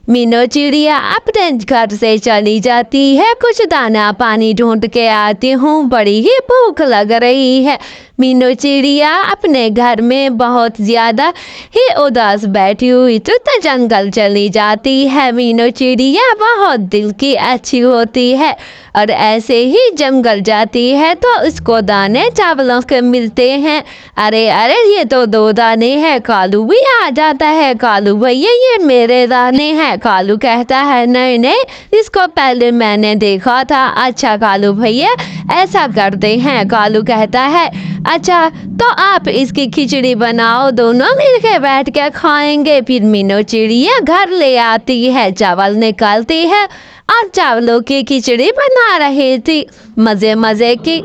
मीनू चिड़िया अपने घर से चली जाती है। कुछ दाना पानी ढूंढ के आती हूँ, बड़ी ही भूख लग रही है। मीनू चिड़िया अपने घर में बहुत ज़्यादा ही उदास बैठी हुई तो जंगल चली जाती है। मीनू चिड़िया बहुत दिल की अच्छी होती है और ऐसे ही जंगल जाती है तो उसको दाने चावलों के मिलते हैं। अरे अरे ये तो 2 दाने हैं। कालू भी आ जाता है। कालू भैया ये मेरे दाने हैं। कालू कहता है नहीं नहीं, इसको पहले मैंने देखा था। अच्छा कालू भैया ऐसा करते हैं। कालू कहता है अच्छा तो आप इसकी खिचड़ी बनाओ, दोनों मिलके बैठ के खाएंगे। फिर मीनू चिड़िया घर ले आती है, चावल निकालती है और चावलों की खिचड़ी बना रही थी मज़े मज़े की।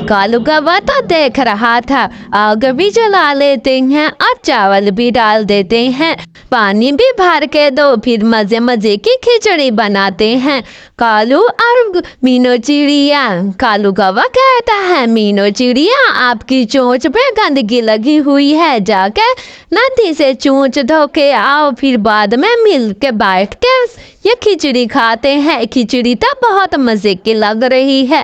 कालू कौवा तो देख रहा था। आग भी जला लेते हैं और चावल भी डाल देते हैं, पानी भी भर के दो, फिर मज़े मज़े की खिचड़ी बनाते हैं कालू और मीनू चिड़िया। कालू कौवा कहता है मीनू चिड़िया आपकी चोंच पे गंदगी लगी हुई है, जाके नदी से चोंच धो के आओ, फिर बाद में मिल के बैठ के ये खिचड़ी खाते हैं। खिचड़ी तो बहुत मज़े की लग रही है।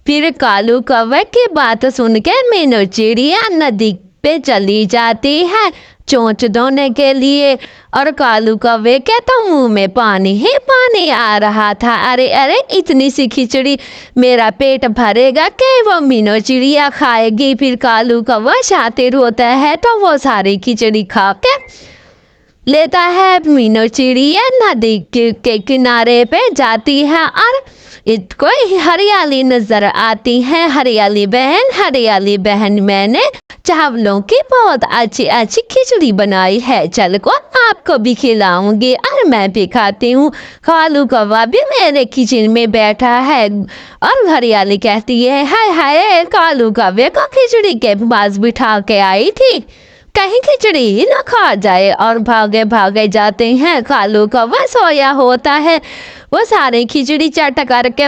फिर कालू कौवे की बात सुन के मीनू चिड़िया नदी पे चली जाती है चोंच धोने के लिए और कालू कौवे के तो मुंह में पानी ही पानी आ रहा था। अरे अरे इतनी सी खिचड़ी मेरा पेट भरेगा कि वो मीनू चिड़िया खाएगी। फिर कालू कौवा शातिर होता है तो वो सारी खिचड़ी खा के लेता है। मीनू चिड़िया नदी के किनारे पे जाती है और इसको हरियाली नजर आती है। हरियाली बहन मैंने चावलों की बहुत अच्छी अच्छी खिचड़ी बनाई है, चल को आपको भी खिलाऊंगी और मैं भी खाती हूँ। कालू कौवा भी मेरे किचन में बैठा है और हरियाली कहती है हाय हाय कालू कौवे को खिचड़ी के पास बिठा के आई थी, कहीं खिचड़ी न खा जाए, और भागे भागे जाते हैं। कालू कौवा सोया होता है। वो सारे खिचड़ी चट करके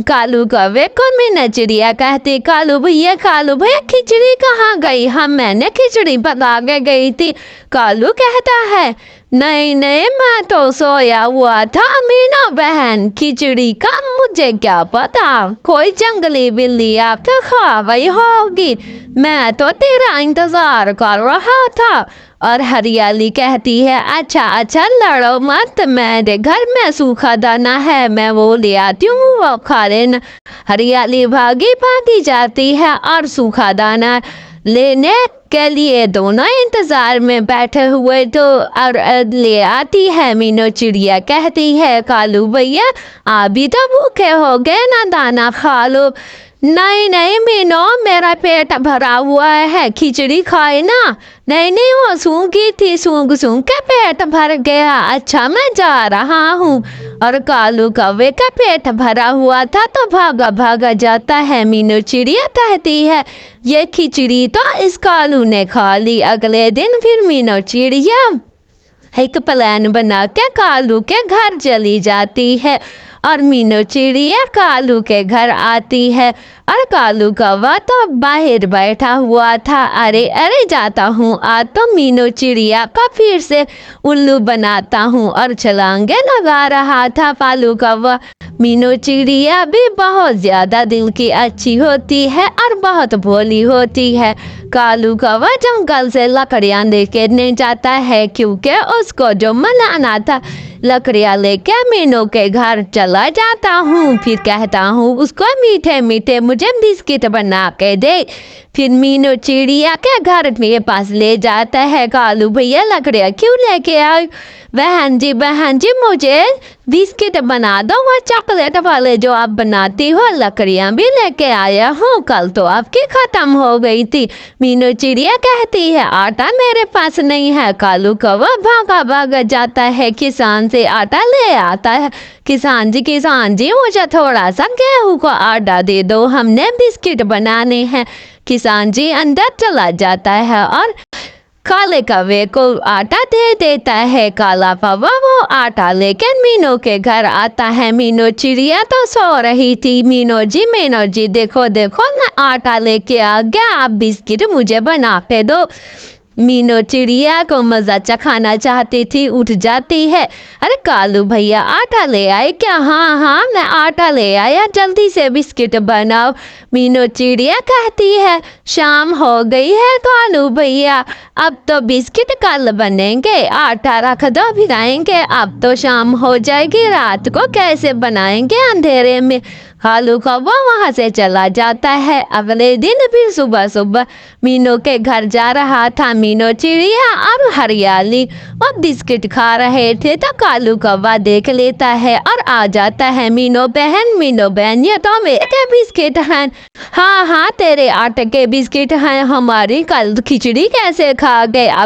कालू कौवे को मीनू चिड़िया कहती कालू भैया खिचड़ी कहाँ गई? मैंने खिचड़ी पका के गई थी। कालू कहता है नहीं नहीं मैं तो सोया हुआ था मीनू बहन, खिचड़ी का मुझे क्या पता, कोई जंगली बिल्ली आपको खा गई होगी, मैं तो तेरा इंतजार कर रहा था। और हरियाली कहती है अच्छा अच्छा लड़ो मत, मेरे घर में सूखा दाना है, मैं वो ले आती हूँ, वो खा लेना। हरियाली भागी भागी जाती है और सूखा दाना लेने के लिए दोनों इंतजार में बैठे हुए तो और ले आती है। मीनू चिड़िया कहती है कालू भैया आप भी तो भूखे हो गए ना, दाना खा लो। नहीं नहीं मीनू मेरा पेट भरा हुआ है, खिचड़ी खाए ना। नहीं नहीं वो सूंघी थी, सूंघ सूंघ के पेट भर गया। अच्छा मैं जा रहा हूँ। और कालू कौवे का पेट भरा हुआ था तो भागा भागा जाता है। मीनू चिड़िया कहती है ये खिचड़ी तो इस कालू ने खा ली। अगले दिन फिर मीनू चिड़िया एक प्लान बना के कालू के घर चली जाती है और मीनू चिड़िया कालू के घर आती है और कालू कौवा तो बाहर बैठा हुआ था। अरे अरे जाता हूँ आज तो मीनू चिड़िया का फिर से उल्लू बनाता हूँ, और छलांगे लगा रहा था कालू कौवा। मीनू चिड़िया भी बहुत ज़्यादा दिल की अच्छी होती है और बहुत भोली होती है। कालू कौवा जंगल से लकड़ियाँ लेके नहीं जाता है क्योंकि उसको जो मनाना था। लकड़ियाँ लेके मीनू के घर चला जाता हूँ, फिर कहता हूँ उसको मीठे मीठे मुझे बिस्किट बना के दे। फिर मीनू चिड़िया के घर मेरे पास ले जाता है। कालू भैया लकड़ियाँ क्यों लेके आए? बहन जी मुझे बिस्किट बना दो, वो चॉकलेट वाले जो आप बनाती हो। लकड़ियाँ भी लेके आया हूँ, कल तो आपकी ख़त्म हो गई थी। मीनू चिड़िया कहती है आटा मेरे पास नहीं है। कालू कौवा भागा भागा जाता है, किसान से आटा ले आता है। किसान जी मुझे थोड़ा सा गेहूँ को आटा दे दो, हमने बिस्किट बनाने हैं। किसान जी अंदर चला जाता है और काले कौवे को आटा दे देता है। काला कौवा वो आटा लेकर मीनू के घर आता है। मीनू चिड़िया तो सो रही थी। मीनू जी देखो देखो मैं आटा लेके आ गया, आप बिस्किट मुझे बना के दो। मीनू चिड़िया को मजा चखाना चाहती थी, उठ जाती है। अरे कालू भैया आटा ले आए क्या? हाँ हाँ मैं आटा ले आया, जल्दी से बिस्किट बनाओ। मीनू चिड़िया कहती है शाम हो गई है कालू भैया, अब तो बिस्किट कल बनेंगे, आटा रख दो भिगाएंगे, अब तो शाम हो जाएगी, रात को कैसे बनाएंगे अंधेरे में। कालू कौवा वहां से चला जाता है। अगले दिन भी सुबह सुबह मीनू के घर जा रहा था मीनू चिड़िया और हरियाली और बिस्किट खा रहे थे, तो कालू कौवा देख लेता है और आ जाता है। मीनू बहन ये तो मेरे के बिस्किट हैं। हाँ हाँ तेरे आटे के बिस्किट हैं, हमारी कल खिचड़ी कैसे खा गए? अब